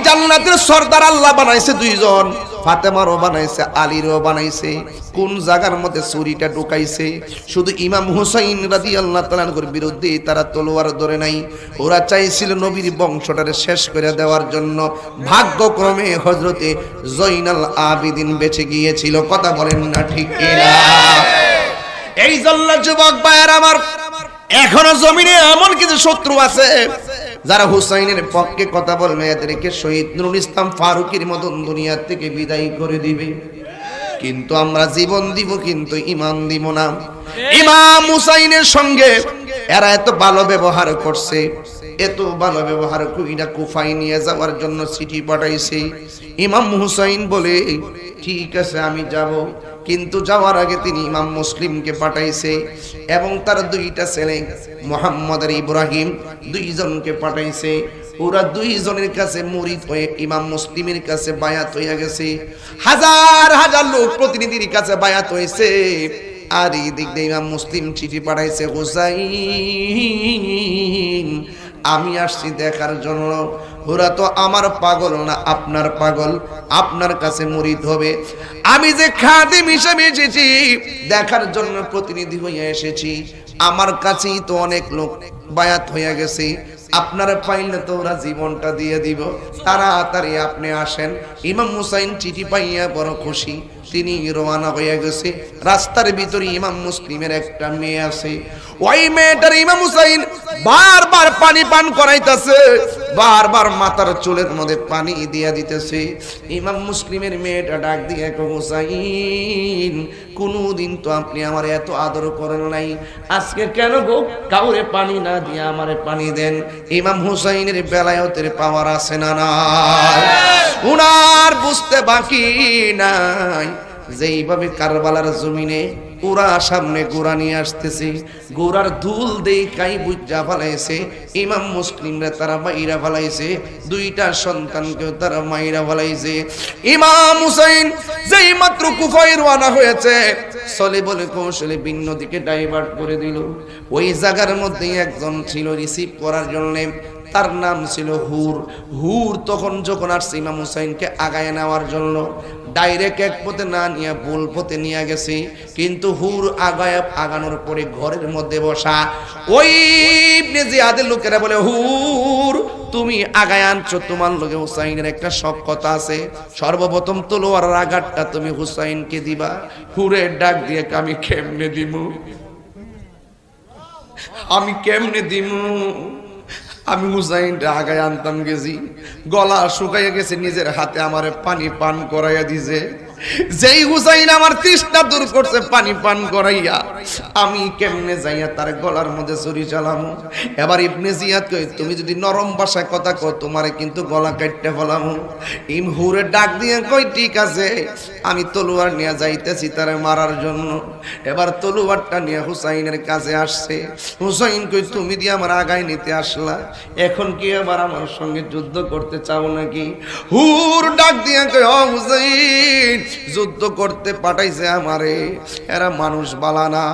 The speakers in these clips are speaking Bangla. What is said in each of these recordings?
জান্নাতের সর্দার আল্লাহ বানাইছে দুইজন, ফাতেমারও বানাইছে, আলীরও বানাইছে। কোন জায়গার মধ্যে ছুরিটা ঢুকাইছে? শুধু ইমাম হুসাইন রাদিয়াল্লাহু তাআলা আনহুর বিরুদ্ধে তারা তলোয়ার ধরে নাই। ওরা চাইছিল নবীর বংশটারে শেষ করে দেওয়ার জন্য। ভাগ্যক্রমে হযরতে জয়নাল আবেদিন বেঁচে গিয়েছিল। কথা বলেন না ঠিক কিনা? এই জন্য যুবক ভাইয়েরা আমার, এখনো জমিনে এমন কিছু শত্রু আছে যারা হুসাইনের পক্ষে কথা বলবে, এদেরকে শহীদ নুরুল ইসলাম ফারুকীর মতন দুনিয়া থেকে বিদায় করে দিবে। কিন্তু আমরা জীবন দিব, কিন্তু ঈমান দিব না। ইমাম হুসাইনের সঙ্গে এরা এত ভালো ব্যবহার করছে, এত ভালো ব্যবহার কইরা কুফায় নিয়ে যাওয়ার জন্য চিঠি পাঠাইছে। ইমাম হুসাইন বলে ঠিক আছে আমি যাব, কিন্তু যাওয়ার আগে তিনি ইমাম মুসলিমকে পাঠাইছে এবং তার দুইটা ছেলে মুহাম্মদ আর ইব্রাহিম দুইজনকে পাঠাইছে। ওরা দুইজনের কাছে মুরিদ হয়ে ইমাম মুসলিমের কাছে বায়াত হইয়া গেছে। হাজার হাজার লোক প্রতিনিধির কাছে বায়াত হয়েছে। আর এই দিক দিয়ে ইমাম মুসলিম চিঠি পাঠাইছে, হুসাইন আমি আসছি দেখার জন্য। ওরা তো আমার পাগল না, আপনার পাগল, আপনার কাছে মুরিদ হবে। আমি যে খাদেম হিসেবে এসেছি, দেখার জন্য প্রতিনিধি হয়ে এসেছি। আমার কাছেই তো অনেক লোক বায়াত হয়ে গেছে, আপনারা পাইলে তো ওরা জীবনটা দিয়ে দিব। তাড়াতাড়ি আপনি আসেন। ইমাম হুসাইন চিঠি পাইয়া বড় খুশি, তিনি রওনা হয়ে গেছে। রাস্তার ভিতরে ইমাম মুসলিমের একটা মেয়ে আছে, ওই মেয়েটার ইমাম হুসাইন বারবার পানি পান করাইতেছে, বারবার মাথার চুলের মধ্যে পানি দিয়া দিতেছে। ইমাম মুসলিমের মেয়েটা ডাক দিয়ে, হুসাইন কোনদিন তো আপনি আমার এত আদর করেন নাই, আজকে কেন গো কাউরে পানি না দিয়ে আমারে পানি দেন? ইমাম হুসাইনের বেলায়েতের পাওয়ার আছে না নাই? উনার বুঝতে বাকি নাই যেইভাবে কারবালার জমিনে ওরা সামনে গোড়া নিয়ে আসতেছে, গোড়ার ধুল দেখাই বুঝা ফেলাইছে। ইমাম মুসলিমরা তারা মাইরা ফেলাইছে, দুইটা সন্তানকেও তারা মাইরা ফেলাইছে। ইমাম হুসাইন যেই মাত্র কুফায় রওনা হয়েছে, চলে বলে কৌশলে ভিন্ন দিকে ডাইভার্ট করে দিল। ওই জায়গার মধ্যে একজন ছিল রিসিভ করার জন্য, তার নাম ছিল হুর। হুর তখন যখন আসছে ইমাম হুসাইনকে আগায় নেওয়ার জন্য, ডাইরেক্ট এক পথে না নিয়ে ভুল পথে নিয়ে গেছে। কিন্তু হুর আগানোর পরে ঘরের মধ্যে বসা ওই ইবনে জিয়াদের লোকেরা বলে, হুর তুমি আগায় আনছো, তোমার লগে হুসাইনের একটা শপথ আছে, সর্বপ্রথম তলোয়ারের আঘাতটা তুমি হুসাইনকে দিবা। হুরের ডাক দিয়ে, আমি কেমনে দিমু, আমি কেমনে দিমু? আমি হুসাইনটা আগায় আনতাম গেছি, গলা শুকাইয়া গেছে, নিজের হাতে আমারে পানি পান করাইয়া দিছে। যেই হুসাইন আমার তৃষ্ণা দূর করছে পানি পান করাইয়া, আমি কেমনে যাইয়া তার গলার মধ্যে ছুরি চালামু? এবার ইবনে জিয়াদ কই, তুমি যদি নরম ভাষায় কথা কও তোমারে কিন্তু গলা কাটতে ফেলামু। ইম হুরে ডাক দিয়ে কই, ঠিক আছে আমি তলোয়ার নিয়ে যাইতেছি তারে মারার জন্য। এবার তলোয়ারটা নিয়ে হুসাইনের কাছে আসছে। হুসাইন কই, তুমি দিয়ে আমার আগায় নিতে আসলা, এখন কি আবার আমার সঙ্গে যুদ্ধ করতে চাও নাকি? হুর ডাক দিয়ে কই, ও হুসাইন যুদ্ধ করতে পাঠাইছে আমারে, এরা মানুষ বালা না,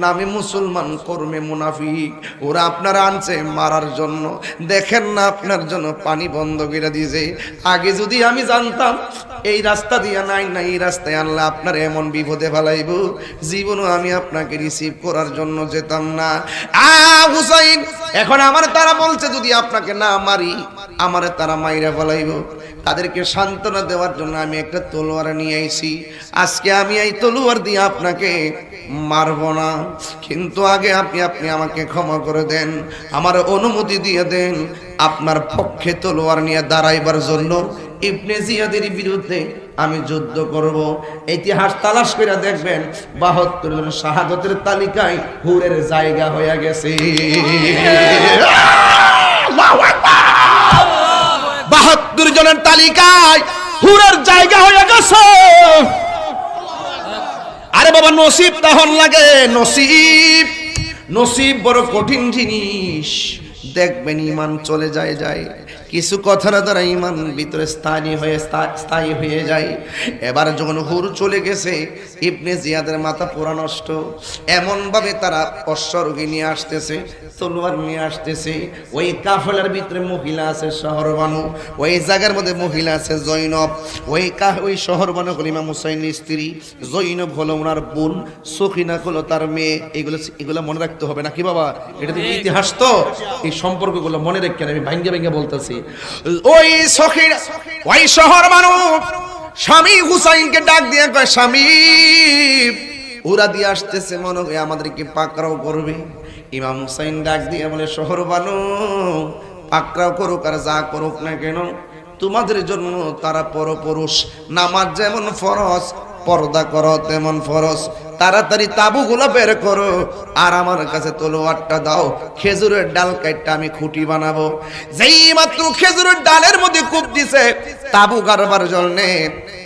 নামে মুসলমান কর্মে মুনাফিক, ওরা আপনারা আনছে মারার জন্য। দেখেন না আপনার জন্য পানি বন্ধ করে দিয়েছে। আগে যদি আমি জানতাম এই রাস্তা দিয়া নাই না এই রাস্তায় আনলে আপনার এমন বিপদে ফেলাইব, জীবনও আমি আপনাকে রিসিভ করার জন্য যেতাম না। হুসাইন এখন আমার তারা বলছে যদি আপনাকে না মারি আমারে তারা মাইরা ফেলাইব। তাদেরকে সান্ত্বনা দেওয়ার জন্য আমি একটা তলোয়ার নিয়ে আইছি। আজকে আমি এই তলোয়ার দিয়ে আপনাকে মারব না, কিন্তু আগে আপনি আমাকে ক্ষমা করে দেন, আমার অনুমতি দিয়ে দেন আপনার পক্ষে তলোয়ার নিয়ে দাঁড়াইবার জন্য ইবনে জিয়াদের বিরুদ্ধে আমি যুদ্ধ করব। ইতিহাস তালাশ করে দেখবেন ৭২ জন শাহাদাতের তালিকায় হুরের জায়গা হয়ে গেছে। ৭২ জনের তালিকায় হুরের জায়গা হয়ে গেছে। আরে বাবা নসিব তখন লাগে, নসিব নসিব বড় কঠিন জিনিস। দেখবেন ইমান চলে যায় কিছু কথার দ্বারা ইমান ভিতরে স্থায়ী হয়ে যায়। এবার যখন হুর চলে গেছে, ইবনে জিয়াদের মাথা পুরা নষ্ট। এমন ভাবে তারা অশ্বরোগী নিয়ে আসতেছে, তলোয়ার নিয়ে আসতেছে। ওই কাফেলার ভিতরে মহিলা আছে শহরবানু, ওই জায়গার মধ্যে মহিলা আছে জৈনব। ওই শহরবানু হলো ইমাম হুসাইনের স্ত্রী, জৈনব হলো ওনার বোন, সখিনা হলো তার মেয়ে। এগুলো মনে রাখতে হবে নাকি বাবা? এটা তো ইতিহাস, তো এই সম্পর্কগুলো মনে রাখেন। আমি ভাঙ্গে ভাঙ্গে বলতেছি। ওই সখিনা, ওই শহরবানু স্বামী হুসাইনকে ডাক দিয়ে কয়, স্বামী ওরা দিয়ে আসতেছে, মনে হয় আমাদেরকে পাকড়াও করবে। ইমাম হুসাইন ডাক দিয়ে বলে, শহরবানু পাকড়াও করুক আর যা করুক না কেন, তোমাদের জন্য তারা পরপুরুষ। নামাজ যেমন ফরজ, পর্দা করো তেমন ফরজ। তাড়াতাড়ি তাবুগুলো বের করো আর আমার কাছে তলোয়ারটা দাও, খেজুরের ডাল কাটটা আমি খুঁটি বানাবো। যেই মাত্র খেজুরের ডালের মধ্যে কূপ দিছে তাবু গাড়বার জন্য,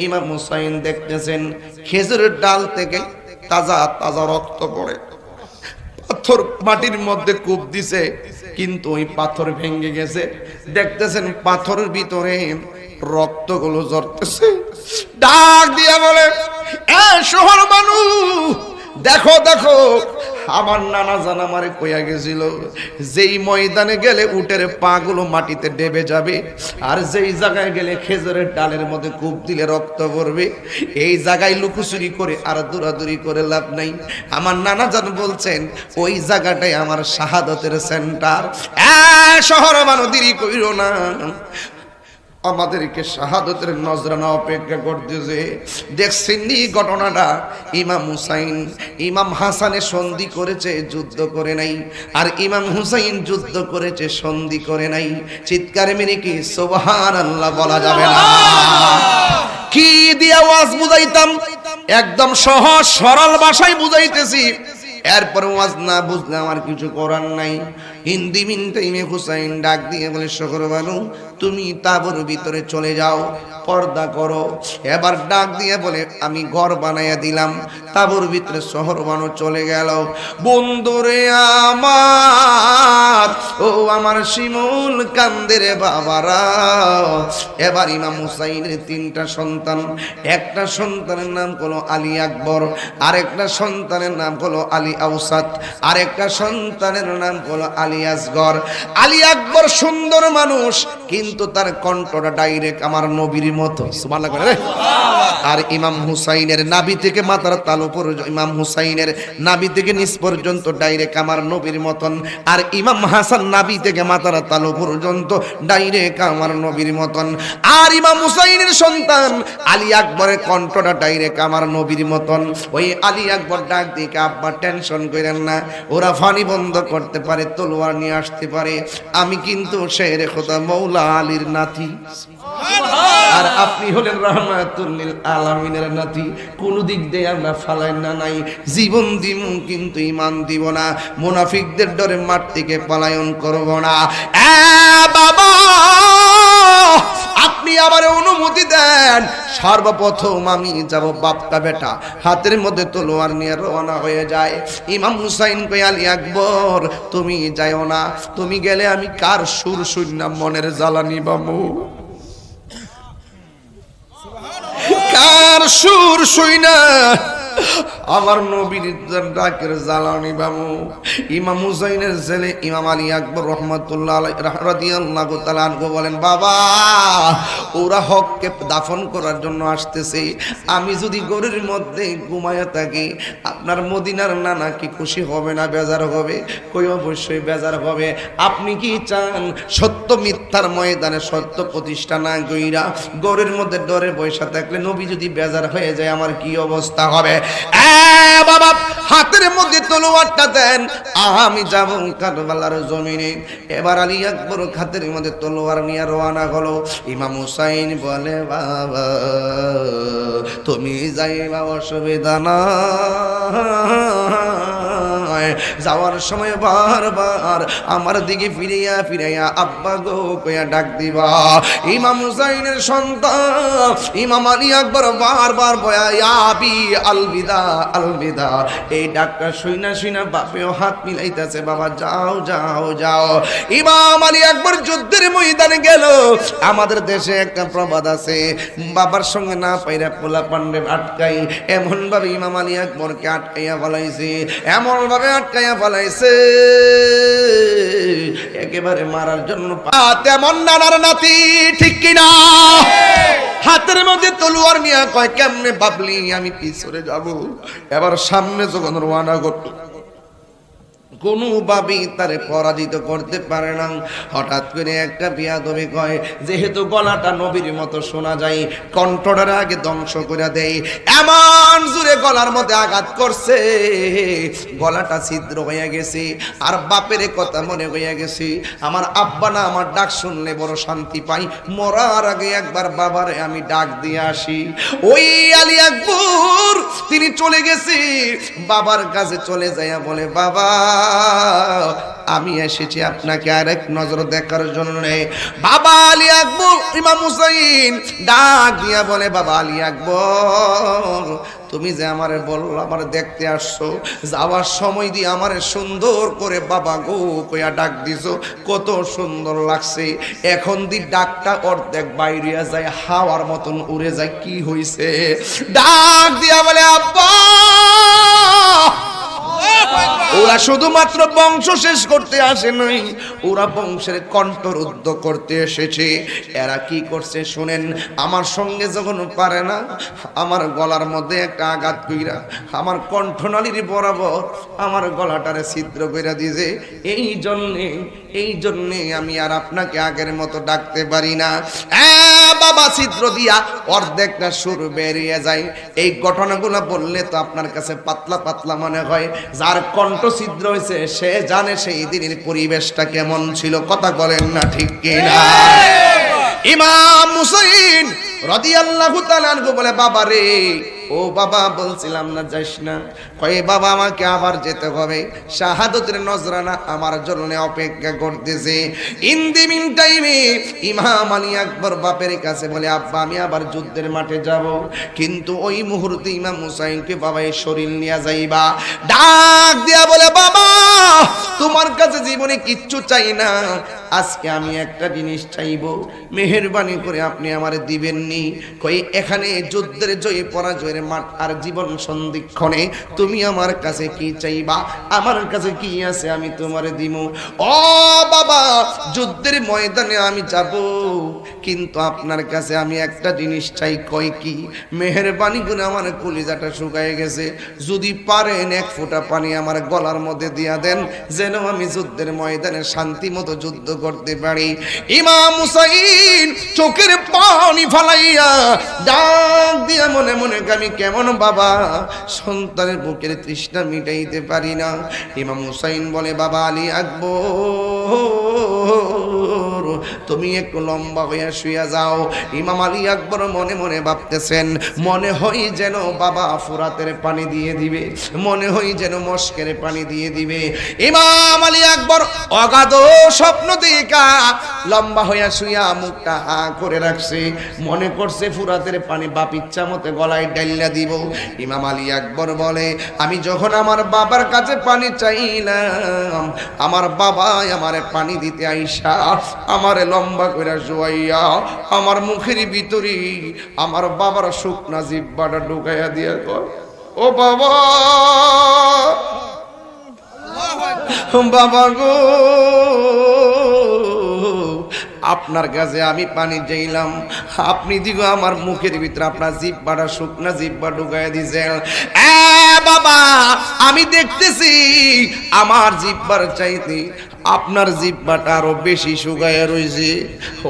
ইমাম হুসাইন দেখতেছেন খেজুরের ডাল থেকে তাজা তাজা রক্ত পড়ে। পাথর মাটির মধ্যে কূপ দিছে, কিন্তু ওই পাথর ভেঙে গেছে। দেখতেছেন পাথরের ভিতরে রক্তগুলো ঝরতেছে। ডাক দিয়ে বলে, এ শহর মানুষ, দেখো দেখো, আমার নানা জান আমারে কইয়া গেছিল, যেই ময়দানে গেলে উটের পা গুলো মাটিতে ডেবে যাবে, আর যেই জায়গায় গেলে খেজুরের ডালের মধ্যে কূপ দিলে রক্ত পড়বে, এই জায়গায় লুকোচুরি করে আর দৌড়াদৌড়ি করে লাভ নাই। আমার নানা জান বলছেন ওই জায়গাটাই আমার শাহাদতের সেন্টার। শহর মানুষ দেরি কইরো না, আমাদেরকে শাহাদতের নজরানা অপেক্ষা করতেছে। দেখছেন নি ঘটনাটা? ইমাম হুসাইন ইমাম হাসানে সন্ধি করেছে, যুদ্ধ করে নাই। আর ইমাম হুসাইন যুদ্ধ করেছে, সন্ধি করে নাই। চিৎকার মেরে কি সুবহানাল্লাহ বলা যাবে না? কি দিয়ে ওয়াজ বুঝাইতাম, একদম সহজ সরল ভাষায় বুঝাইতেছি। এরপর ওয়াজ না বুঝলে আমার কিছু করার নাই। হিন্দি মিন টাইমে হুসাইন ডাক দিয়ে বলে, শহরবানু তুমি তাঁবুর ভিতরে চলে যাও, পর্দা করো। এবার ডাক দিয়ে বলে, আমি ঘর বানাইয়া দিলাম। তাঁবুর ভিতরে শহরবানু চলে গেল। বন্ধুরে আমার, ও আমার শিমুল কান্দের বাবারা। এবার ইমাম হুসাইনের তিনটা সন্তান, একটা সন্তানের নাম হলো আলী আকবর, আরেকটা সন্তানের নাম হলো আলী আউসাত, আরেকটা সন্তানের নাম হলো আলী আসগর। আলী আকবর সুন্দর মানুষ, কিন্তু তার কণ্ঠটা ডাইরেক্ট আমার নবীর মতো। সুবহানাল্লাহ করে রে। আর ইমাম হুসাইনের নাভি থেকে মাথার তালু পর্যন্ত, ইমাম হুসাইনের নাভি থেকে নিচ পর্যন্ত ডাইরেক্ট আমার নবীর মতন। আর ইমাম হাসান নাভি থেকে মাথার তালু পর্যন্ত ডাইরেক্ট আমার নবীর মতন। আর ইমাম হুসাইনের সন্তান আলী আকবরের কণ্ঠটা ডাইরেক্ট আমার নবীর মতন। ওই আলী আকবর ডাক দিয়ে, আব্বা টেনশন করেন না, ওরা ফানি বন্ধ করতে পারে, তলোয়ার নিয়ে আসতে পারে, আমি কিন্তু শেরে খোদা মৌলা আলীর নাতি, আর আপনি হলেন রাহমাতুল লিল আলামিনের নাতি। কোন দিক দিয়ে আমরা ফালাই না নাই, জীবন দিব কিন্তু ঈমান দিব না, মুনাফিকদের ডরে মাঠ থেকে পলায়ন করব না। বাবা আপনি আমার অনুমতি দেন, সর্বপ্রথম আমি যাব বাপটা বেটা হাতের মধ্যে তলোয়ার নিয়ে রওনা হয়ে যায়। ইমাম হুসাইন কই, আলী আকবর তুমি যাও না, তুমি গেলে আমি কার সুর শুননা মনের জ্বালানি বামু, কার সুর শুইনা আমার নবীর ডাকের জ্বালানি বামু। ইমাম হুসাইনের ছেলে ইমাম আলী আকবর রহমাতুল্লাহ আলাইহি রাদিয়াল্লাহু তাআলা আনহু বলেন, বাবা ওরা হককে দাফন করার জন্য আসতেছে, আমি যদি গরুর মধ্যে ঘুমায়া থাকি আপনার মদিনার নানা কি খুশি হবে না বেজার হবে? কই অবশ্যই বেজার হবে। আপনি কি চান সত্য মিথ্যার ময়দানে সত্য প্রতিষ্ঠা না কইরা গরুর মধ্যে ডরে বসে থাকলে নবী যদি বেজার হয়ে যায় আমার কি অবস্থা হবে? বাবা হাতের মধ্যে তলোয়ারটা দেন, আমি যাব কারবালার জমিনে। এবার আলী আকবর হাতের মধ্যে তলোয়ার নিয়ে রওনা হলো। ইমাম হুসাইন বলে, বাবা তুমি যাইবা অসুবিধা না, নয়, যাওয়ার সময় বারবার আমার দিকে ফিরাইয়া ফিরাইয়া আব্বা গো কইয়া ডাক দিবা। ইমাম হুসাইনের সন্তান ইমাম আলী আকবর বারবার বয়া ইয়া আবি আলবিদা আলবিদা, এই ডাকটা শুইনা শুইনা বাপেও হাত মিলাইতেছে, বাবা যাও যাও যাও। ইমাম আলী আকবর যুদ্ধের ময়দানে গেল। আমাদের দেশে একটা প্রবাদ আছে, বাবার সঙ্গে না পাইরা পোলা পান্ডে আটকাই, এমন ভাবে ইমাম আলী আকবরকে আটকাইয়া ফেলাইছে, এমন ভাবে আটকাইয়া ফেলাইছে একেবারে মারার জন্য। তেমন নানার নাতি, ঠিক কিনা? হাতের মধ্যে তলোয়ার নিয়ে কয় কেমনে ভাবলি আমি পিছনে যাব? এবার সামনে যখন রওনা করত কোনোভাবেই তারে পরাজিত করতে পারে না। হঠাৎ করে একটা বিয়াদবি কয়, যেহেতু গলাটা নবীর মতো শোনা যায়, কণ্ঠটার আগে ধ্বংস করে দেয়, এমন জোরে গলার মধ্যে আঘাত করছে গলাটা ছিদ্র হয়ে গেছে। আর বাপের কথা মনে হয়ে গেছে, আমার আব্বা না আমার ডাক শুনলে বড় শান্তি পাই, মরার আগে একবার বাবারে আমি ডাক দিয়ে আসি। ওই আলী আকবর তিনি চলে গেছে, বাবার কাছে চলে যায়, বলে বাবা আমি এসেছি আপনাকে আরেক নজর দেখার জন্য। বাবা আলী আকবর ইমাম হুসাইন ডাক দিয়া বলে, বাবা আলী আকবর তুমি যে আমারে বললো আমারে দেখতে আসছো, যাওয়ার সময় দিয়ে আমারে সুন্দর করে বাবা গো কইয়া ডাক দিছো, কত সুন্দর লাগছে। এখন দি ডাকটা অর্ধেক বাইরিয়া যায়, হাওয়ার মতন উড়ে যায়, কি হইছে? ডাক দিয়া বলে, আব্বা ওরা শুধুমাত্র বংশ শেষ করতে আসে নাই, ওরা বংশের কণ্ঠরুদ্ধ করতে এসেছে। এরা কি করছে শুনেন, আমার সঙ্গে যখন পারে না, আমার গলার মধ্যে একটা আঘাত কইরা আমার কণ্ঠনালীর বরাবর আমার গলাটারে ছিদ্র কইরা দিয়েছে। এই জন্যে আমি আর আপনাকে আগের মতো ডাকতে পারি না। বাবা ছিদ্র দিয়া অর্ধেকটা সুর বেরিয়ে যায়। এই ঘটনাগুলো বললে তো আপনার কাছে পাতলা পাতলা মনে হয়, যার কণ্ঠ ছিদ্র হয়েছে সে জানে সেই দিনের পরিবেশটা কেমন ছিল। কথা বলেন না ঠিক কিনা? ইমাম হুসাইন রাদিয়াল্লাহু তাআলা আনহু বলে, বাবা রে, ও বাবা বলছিলাম না যাস না? কয়ে বাবা আমাকে আবার যেতে হবে, শাহাদতের নজরানা আমার জন্য অপেক্ষা করতেছে। ইন দি মিন টাইমে ইমাম আলী আকবর বাপের কাছে বলে, আব্বা আমি আবার যুদ্ধের মাঠে যাব, কিন্তু ওই মুহূর্তে ইমাম হুসাইনকে বাবা এই শরীর নিয়ে যাইবা। ডাক দিয়া বলে, বাবা তোমার কাছে জীবনে কিচ্ছু চাই না, আজকে আমি একটা জিনিস চাইবো, মেহেরবানি করে আপনি আমারে দিবেননি। কই এখানে যুদ্ধের জয় পরাজয়ের মাঠ আর জীবন সন্ধিক্ষণে তুমি আমার কাছে কি চাইবা? আমার কাছে কি আছে আমি তোমারে দিব। ও বাবা যুদ্ধের ময়দানে আমি যাব, কিন্তু আপনার কাছে আমি একটা জিনিস চাই। কই কি? মেহেরবানি করে আমার কলিজাটা শুকায় গেছে, যদি পারেন এক ফোঁটা পানি আমার গলার মধ্যে দিয়া দেন, যেন আমি যুদ্ধের ময়দানে শান্তি মতো যুদ্ধ করতে পারি। ইমাম হুসাইন চোখের পানি ফালাইয়া ডাক দিয়া মনে মনে আমি কেমন বাবা সন্তানের বুকের তৃষ্ণা মিটাইতে পারি না। ইমাম হুসাইন বলে, বাবা আলী আকবর তুমি একটু লম্বা হইয়া শুইয়া যাও। ইমাম আলী আকবর মনে মনে ভাবতেছেন, মনে হয় যেন বাবা ফুরাতের পানি দিয়ে দিবে, মনে হয় যেন মস্কের পানি দিয়ে দিবে। ইমাম আলী আকবর অগাধ স্বপ্ন দেখা লম্বা হইয়া শুইয়া মুখটা হা করে রাখছে, মনে করছে ফুরাতের পানি বাপ ইচ্ছা মতে গলায় ডাইলা দিব। ইমাম আলী আকবর বলে, আমি যখন আমার বাবার কাছে পানি চাইলাম, আমার বাবা আমারে পানি দিতে আইসা আমারে লম্বা করে শুয়াইয়া আমার মুখের ভিতরে আমার বাবার শুকনা জিহ্বাটা ঢুকাইয়া দিয়া কয়, ও বাবা বাবা গো, আপনার কাছে আমি পানি চাইলাম, আপনি দিগো আমার মুখের ভিতরে আপনার জিহ্বাটা শুকনা জিহ্বা ঢুকাইয়া দিয়েছেন। বাবা আমি দেখতেছি আমার জিহ্বার চাইতে আপনার জিহ্বাটা আরো বেশি শুকাইয়া রয়েছে।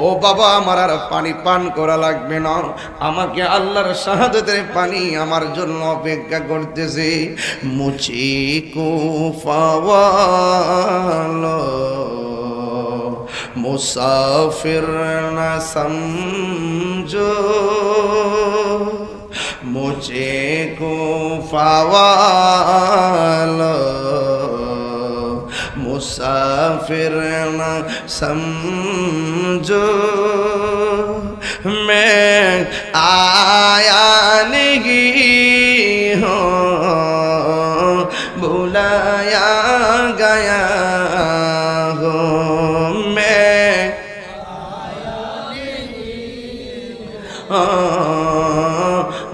ও বাবা আমার আর পানি পান করা লাগবে না, আমাকে আল্লাহর শাহাদাতের পানি আমার জন্য অপেক্ষা করতেছে। মুঝে কো ফাওয়ালো মুসাফির না সমঝো, মুঝে কো ফাওয়ালো मुसाफिर न समझो मैं आया नहीं हूँ बुलाया गया हूँ मैं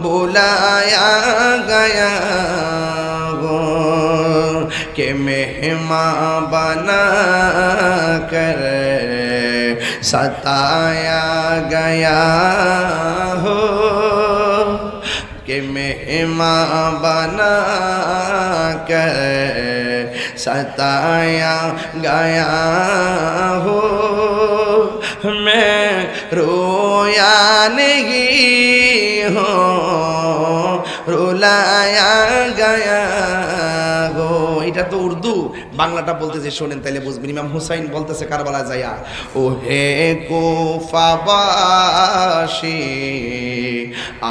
बुलाया गया कि मेहमान बना कर सताया गया हो कि मेहमान बना कर सताया गया हो मैं रोया नहीं हूँ रुलाया गया गो। এটা তো উর্দু, বাংলাটা বলতেছে শোনেন তাইলে বুঝবেন। ইমাম হুসাইন বলতেছে কারবালা যায়া, ও হে কুফাবাসী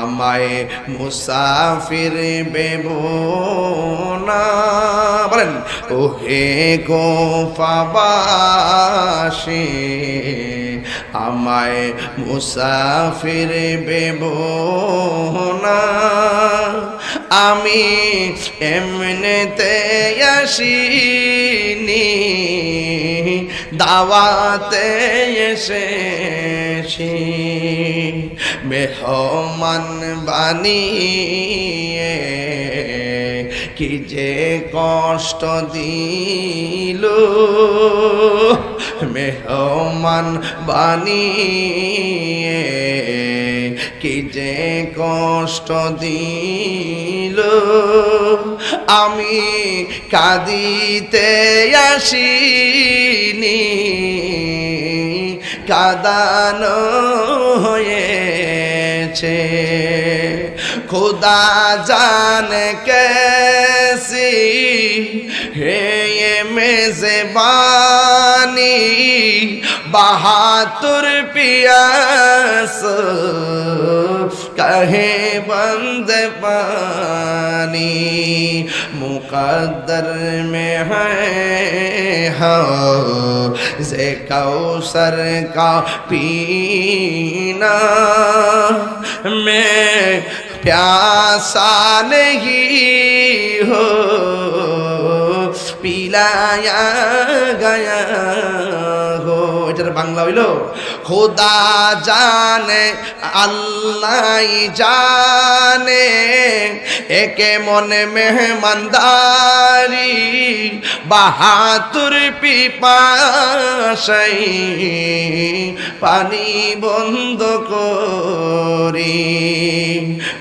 আমায় মুসাফির ভেবো না। বলেন, ও হে কুফাবাসী আমায় মুসাফির ভেবো না। আমি এমনিতে আসিনি দাওয়াতে এসেছি, মেহমান বানিয়ে কি যে কষ্ট দিল, মেহমান বানিয়ে কি যে কষ্ট দিল। আমি কাঁদিতে আসিনি কাঁদানো হয়েছে। खुदा जाने कैसी है ये मेज़बानी, बहादुर पियास कहे बंद पानी, मुकद्दर में है हौज़े कौसर का पीना। मैं प्यासा नहीं हो पिलाया गया हो। এটার বাংলা হইল, খোদা জানে আল্লাহ জানে একে মনে মেহমানদারি, বাহাদুর পিপাসাই পানি বন্ধ করি।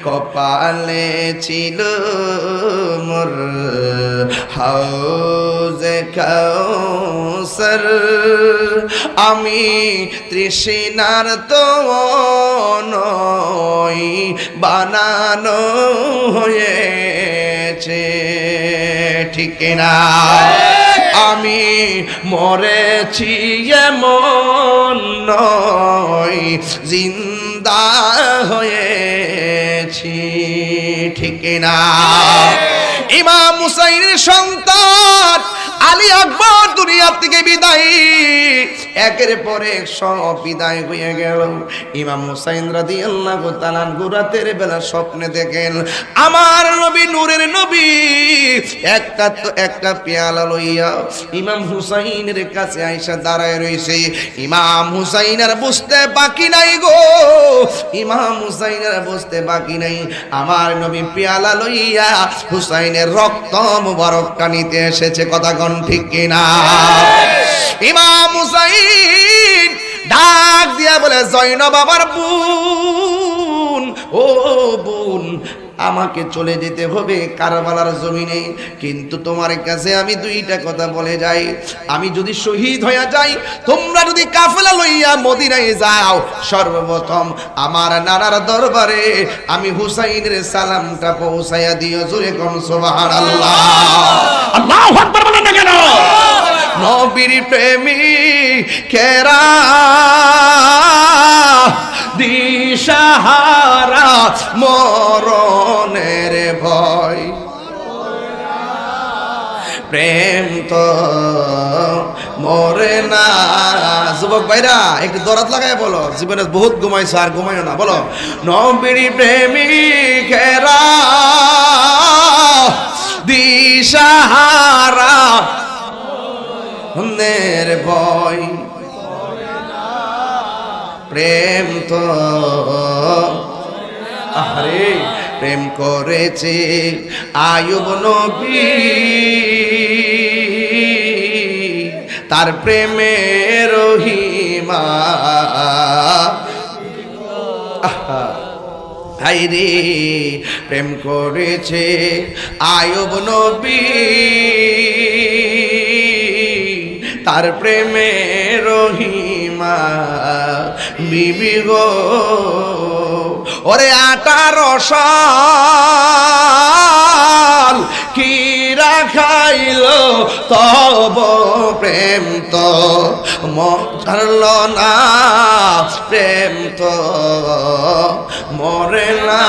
কপালে ছিল মোর হাউজে কাউসার, আমি তৃষ্ণার তো নই বানানো হয়েছে, ঠিক না? আমি মরেছি এমন নয় জিন্দা হয়েছি, ঠিক না? ইমাম হুসাইনের সন্তান আলী আকবর দুনিয়া থেকে বিদায়, একের পর এক সব বিদায় হয়ে গেল। ইমাম হুসাইন রাদিয়াল্লাহু তাআলা রাতের বেলা স্বপ্নে দেখেন আমার নবী নূরের নবী একটা পেয়ালা লইয়া ইমাম হুসাইনের কাছে আইসা দাঁড়ায় রইছে। ইমাম হুসাইন আর বুঝতে বাকি নাই গো, ইমাম হুসাইন আর বুঝতে বাকি নাই আমার নবী পেয়ালা লইয়া হুসাইনের রক্ত মুবারক নিতে এসেছে। কথা কোন ঠিক কিনা? ইমাম হুসাইন ডাক দিয়া বলে, জয়নব আমার বোন, ও বোন আমাকে চলে যেতে হবে কারবালার জমিনে, কিন্তু তোমার কাছে আমি দুইটা কথা বলে যাই। আমি যদি শহীদ হয়ে যাই, তোমরা যদি কাফেলা লইয়া মদিনায় যাও, সর্বপ্রথম আমার নানার দরবারে আমি হুসাইনের সালামটা পৌঁছায়া দিও। জোরে কোন সুবহানাল্লাহ। আল্লাহু আকবার বলেন না কেন? নবীর প্রেমী কেরা দিশাহারা মরণের ভয় প্রেম তো মরে না। যুবক ভাইরা একটু দরাত লাগায় বলো, জীবনে বহুত ঘুমাইছো আর ঘুমাইও না, বলো নবীর প্রেমিকেরা দিশাহারা নের ভয়, প্রেম তো আরে প্রেম করেছে আয়ুব নবী, তার প্রেমের রহিমা হাই রে, প্রেম করেছে আয়ুব নবী, তার প্রেমে রহিমা বিবি গো। ওরে 18 সাল কি রাখাইল তব প্রেম তো মরল না, প্রেম তো মরে না।